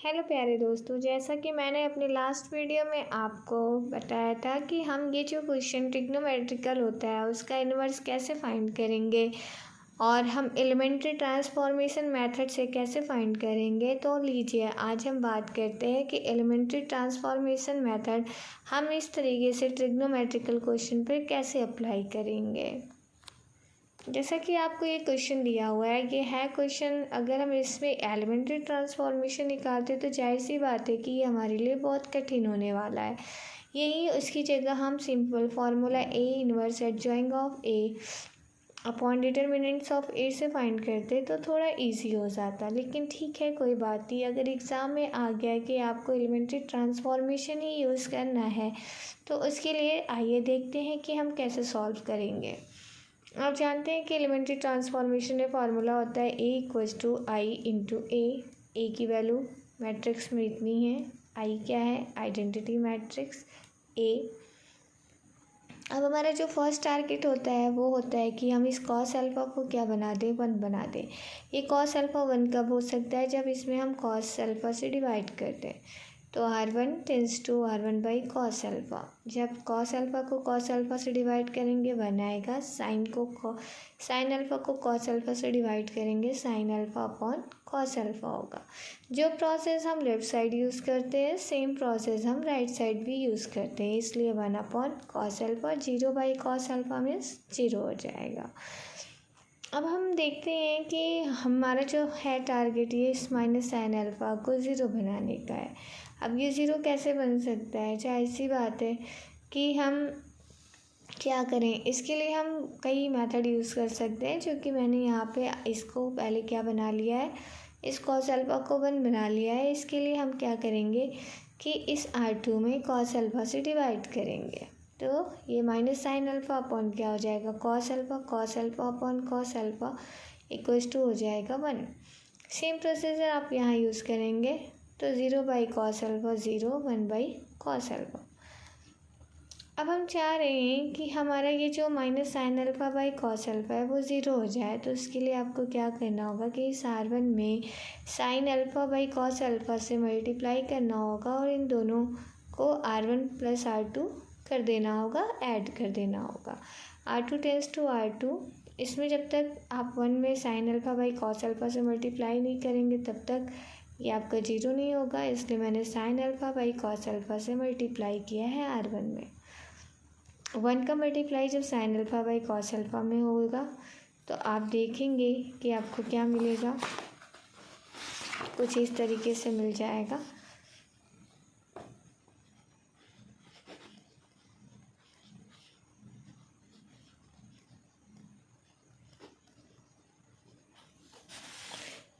Hello प्यारे दोस्तों, जैसा कि मैंने अपने लास्ट वीडियो में आपको बताया था कि हम ये जो क्वेश्चन ट्रिग्नोमेट्रिकल होता है उसका इन्वर्स कैसे फाइंड करेंगे और हम एलिमेंट्री ट्रांसफॉर्मेशन मेथड से कैसे फाइंड करेंगे। तो लीजिए आज हम बात करते हैं कि एलिमेंट्री ट्रांसफॉर्मेशन मेथड हम इस तरीके से ट्रिग्नोमेट्रिकल क्वेश्चन पर कैसे अप्लाई करेंगे। जैसा कि आपको ये क्वेश्चन दिया हुआ है, ये है क्वेश्चन, अगर हम इसमें एलिमेंट्री ट्रांसफॉर्मेशन निकालते तो जाहिर सी बात है कि ये हमारे लिए बहुत कठिन होने वाला है। यही उसकी जगह हम simple formula A inverse adjoint of A upon determinants of A से फाइंड करते तो थोड़ा इजी हो जाता। लेकिन ठीक है, कोई बात नहीं। अगर एग्ज़ाम में आ गया कि आपको एलिमेंट्री ट्रांसफॉर्मेशन ही यूज़ करना है तो उसके लिए आइए देखते हैं कि हम कैसे सॉल्व करेंगे। आप जानते हैं कि एलिमेंट्री ट्रांसफॉर्मेशन में फार्मूला होता है ए इक्वल्स टू आई इंटू ए की वैल्यू मैट्रिक्स में इतनी है। आई क्या है? Identity matrix A. अब हमारा जो फर्स्ट टारगेट होता है वो होता है कि हम इस कॉस अल्फ़ा को क्या बना दें, 1 बना दें। ये कॉस अल्फ़ा 1 कब हो सकता है? जब इसमें हम कॉस अल्फ़ा से डिवाइड कर दें। तो R1 tends to R1 by cos alpha. जब कॉस अल्फ़ा को कॉस अल्फ़ा से डिवाइड करेंगे 1 आएगा। साइन अल्फ़ा को कॉस अल्फ़ा से डिवाइड करेंगे sine alpha upon cos alpha होगा। जो प्रोसेस हम लेफ़्ट साइड यूज़ करते हैं सेम प्रोसेस हम राइट साइड भी यूज़ करते हैं, इसलिए 1 upon cos alpha 0 by cos alpha means 0 हो जाएगा। अब हम देखते हैं कि हमारा जो है टारगेट ये इस माइनस साइन अल्फ़ा को 0 बनाने का है। अब ये 0 कैसे बन सकता है? जाहिर सी बात है कि हम क्या करें, इसके लिए हम कई मेथड यूज़ कर सकते हैं, जो कि मैंने यहाँ पे इसको पहले क्या बना लिया है, इस कॉस अल्फ़ा को 1 बना लिया है। इसके लिए हम क्या करेंगे कि इस R2 में कॉस अल्फ़ा से डिवाइड करेंगे। तो ये माइनस साइन अल्फ़ा अपॉन क्या हो जाएगा, cos alpha upon cos alpha equals to हो जाएगा 1। सेम प्रोसीजर आप यहाँ यूज़ करेंगे। तो 0 by cos alpha 0, 1 by cos alpha. अब हम चाह रहे हैं कि हमारा ये जो minus sine alpha by cos alpha है वो 0 हो जाए। तो उसके लिए आपको क्या करना होगा कि इस R1 में sign alpha by cos alpha से मल्टीप्लाई करना होगा और इन दोनों को R1 प्लस R2 कर देना होगा, ऐड कर देना होगा। R2 tense to R2। इसमें जब तक आप 1 में sign alpha by cos alpha से मल्टीप्लाई नहीं करेंगे तब तक ये आपका 0 नहीं होगा, इसलिए मैंने sign alpha by cos alpha से मल्टीप्लाई किया है R1 में। 1 का मल्टीप्लाई जब sign alpha by cos alpha में होगा तो आप देखेंगे कि आपको क्या मिलेगा, कुछ इस तरीके से मिल जाएगा।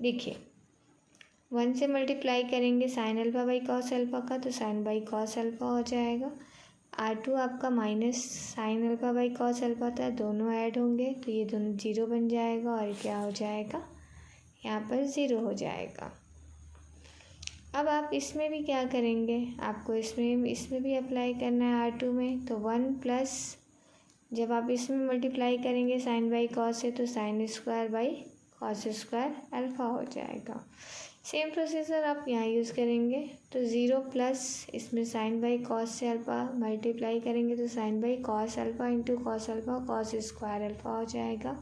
देखिए 1 से मल्टीप्लाई करेंगे sine alpha by cos alpha का तो साइन बाई कॉस अल्फ़ा हो जाएगा। R2 आपका minus sine alpha by cos alpha था, दोनों ऐड होंगे तो ये दोनों 0 बन जाएगा और क्या हो जाएगा, यहाँ पर 0 हो जाएगा। अब आप इसमें भी क्या करेंगे, आपको इसमें भी अप्लाई करना है R2 में। तो 1 प्लस जब आप इसमें मल्टीप्लाई करेंगे साइन बाई कॉस से तो sine square by cos square alpha हो जाएगा। सेम प्रोसीजर आप यहाँ यूज़ करेंगे। तो 0 प्लस इसमें साइन बाई कॉस से अल्फ़ा मल्टीप्लाई करेंगे तो sine by cos alpha into cos alpha cos square alpha हो जाएगा।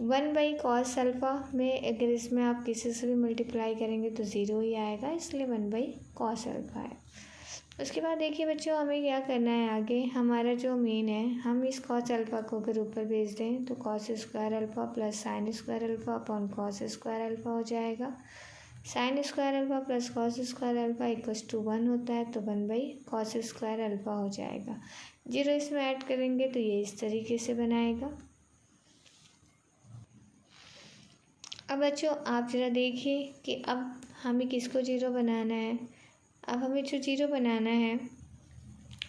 1 बाई कॉस अल्फ़ा में अगर इसमें आप किसी से भी मल्टीप्लाई करेंगे तो 0 ही आएगा, इसलिए 1 बाई कॉस अल्फ़ा है। उसके बाद देखिए बच्चों, हमें क्या करना है आगे, हमारा जो मेन है, हम इस कॉस अल्फ़ा को अगर ऊपर भेज दें तो cos square alpha plus sine square alpha upon cos square alpha हो जाएगा। Sine square alpha plus cos square alpha equals to 1 होता है तो 1 बाई कॉस स्क्वायर अल्फ़ा हो जाएगा। 0 इसमें ऐड करेंगे तो ये इस तरीके से बनाएगा। अब बच्चों आप ज़रा देखिए कि अब हमें किसको 0 बनाना है। अब हमें जो 0 बनाना है,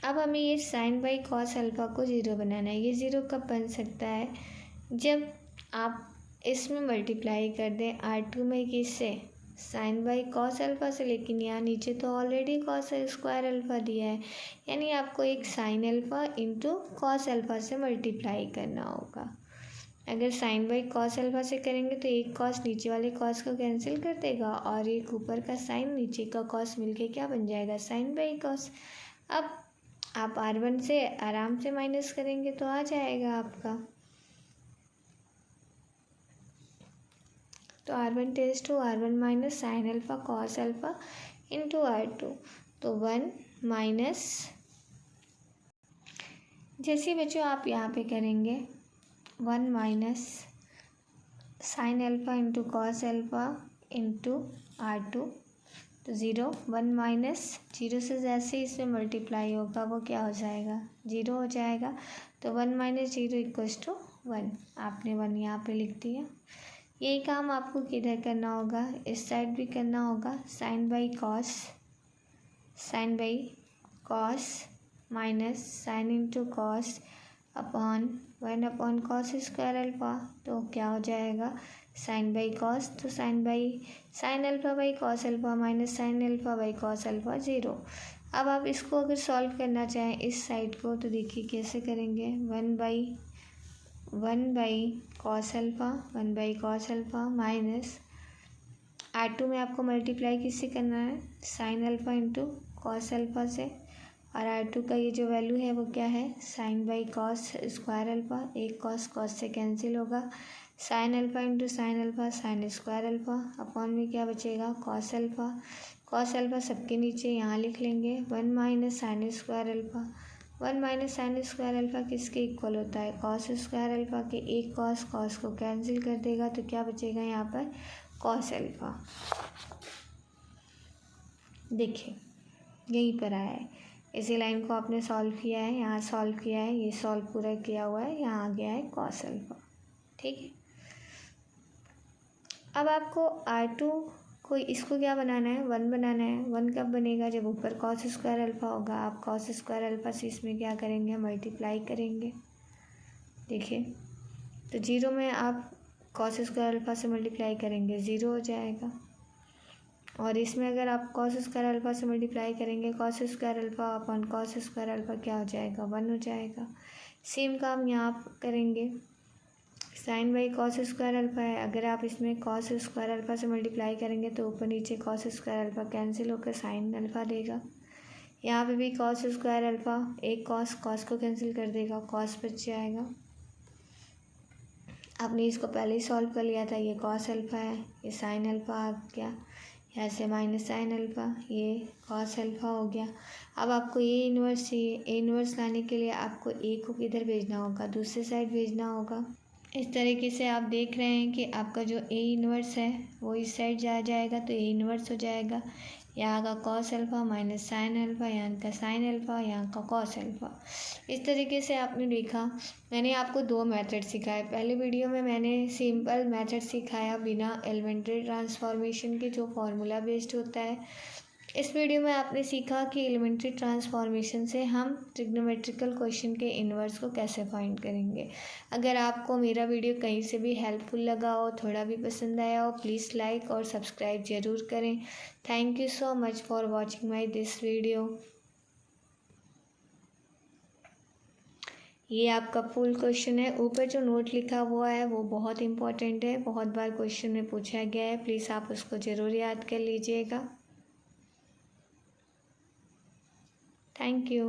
अब हमें ये साइन बाई कॉस अल्फ़ा को 0 बनाना है। ये 0 कब बन सकता है, जब आप इसमें मल्टीप्लाई कर दें R2 में किससे, साइन बाई कॉस अल्फ़ा से। लेकिन यहाँ नीचे तो ऑलरेडी कॉस स्क्वायर अल्फ़ा दिया है, यानी आपको एक sign alpha into cos alpha से मल्टीप्लाई करना होगा। अगर साइन बाई कॉस अल्फ़ा से करेंगे तो एक कॉस नीचे वाले कॉस को कैंसिल कर देगा और एक ऊपर का साइन नीचे का कॉस मिलके क्या बन जाएगा, साइन बाई कॉस। अब आप R1 से आराम से माइनस करेंगे तो आ जाएगा आपका, तो R1 test to R1 minus sine alpha cos alpha into R2, तो 1 माइनस, जैसे बच्चों आप यहाँ पे करेंगे 1 minus sine alpha into cos alpha into R2, तो 0, 1 माइनस 0 से जैसे इसमें मल्टीप्लाई होगा वो क्या हो जाएगा, 0 हो जाएगा। तो 1 माइनस 0 इक्वल्स टू 1, आपने 1 यहाँ पे लिख दिया। यही काम आपको किधर करना होगा, इस साइड भी करना होगा। Sine by cos minus sine into cos upon 1 upon cos square alpha, तो क्या हो जाएगा, साइन बाई कॉस, तो sine alpha by cos alpha minus sine alpha by cos alpha 0। अब आप इसको अगर सॉल्व करना चाहें इस साइड को तो देखिए कैसे करेंगे, 1 by cos alpha minus R2 में आपको मल्टीप्लाई किससे करना है, sign alpha into cos alpha से, और R2 का ये जो वैल्यू है वो क्या है, sine by cos square alpha, एक कॉस से कैंसिल होगा, sine alpha into sine alpha sine square alpha upon में क्या बचेगा, कॉस अल्फ़ा सबके नीचे यहाँ लिख लेंगे, 1 minus sign square alpha, 1 minus sign square alpha किसके इक्वल होता है, कॉस स्क्वायर अल्फ़ा के, एक कॉस को कैंसिल कर देगा तो क्या बचेगा यहाँ पर, कॉस अल्फ़ा। देखिए यहीं पर आया है, इसी लाइन को आपने सॉल्व किया है, यहाँ सॉल्व किया है, ये सॉल्व पूरा किया हुआ है, यहाँ आ गया है कॉस अल्फ़ा। ठीक है, अब आपको R2 को इसको क्या बनाना है, 1 बनाना है। 1 कब बनेगा, जब ऊपर कॉस स्क्वायर अल्फ़ा होगा। आप कॉस स्क्वायर अल्फ़ा से इसमें क्या करेंगे, मल्टीप्लाई करेंगे। देखिए तो 0 में आप कॉस स्क्वायर अल्फ़ा से मल्टीप्लाई करेंगे 0 हो जाएगा, और इसमें अगर आप कॉस स्क्वायर अल्फ़ा से मल्टीप्लाई करेंगे cos square alpha upon cos square alpha क्या हो जाएगा, 1 हो जाएगा। सेम काम यहाँ करेंगे, sine by cos square alpha है, अगर आप इसमें कॉस स्क्वायर अल्फ़ा से मल्टीप्लाई करेंगे तो ऊपर नीचे कॉस स्क्वायर अल्फ़ा कैंसिल होकर साइन अल्फ़ा देगा। यहाँ पे भी कॉस स्क्वायर अल्फ़ा, एक कॉस को कैंसिल कर देगा, कॉस बच जाएगा। आपने इसको पहले ही सॉल्व कर लिया था, ये कॉस अल्फ़ा है, ये साइन अल्फ़ा आ गया, यहाँ से माइनस साइन अल्फ़ा, ये कॉस अल्फ़ा हो गया। अब आपको ये इन्वर्स चाहिए, ए इन्वर्स लाने के लिए आपको ए को किधर भेजना होगा, दूसरे साइड भेजना होगा। इस तरीके से आप देख रहे हैं कि आपका जो ए इन्वर्स है वो इस साइड जा जाएगा, तो ए इन्वर्स हो जाएगा, यहाँ का cos alpha minus sine alpha, यहाँ का साइन अल्फ़ा, यहाँ का कॉस अल्फ़ा। इस तरीके से आपने देखा, मैंने आपको 2 मेथड सिखाए। पहले वीडियो में मैंने सिंपल मेथड सिखाया बिना एलिमेंट्री ट्रांसफॉर्मेशन के, जो फार्मूला बेस्ड होता है। इस वीडियो में आपने सीखा कि एलिमेंट्री ट्रांसफॉर्मेशन से हम ट्रिग्नोमेट्रिकल क्वेश्चन के इन्वर्स को कैसे फाइंड करेंगे। अगर आपको मेरा वीडियो कहीं से भी हेल्पफुल लगा हो, थोड़ा भी पसंद आया हो, प्लीज़ लाइक और सब्सक्राइब ज़रूर करें। Thank you so much for watching my this video. ये आपका फुल क्वेश्चन है, ऊपर जो नोट लिखा हुआ है वो बहुत इंपॉर्टेंट है, बहुत बार क्वेश्चन में पूछा गया है, प्लीज़ आप उसको ज़रूर याद कर लीजिएगा। Thank you.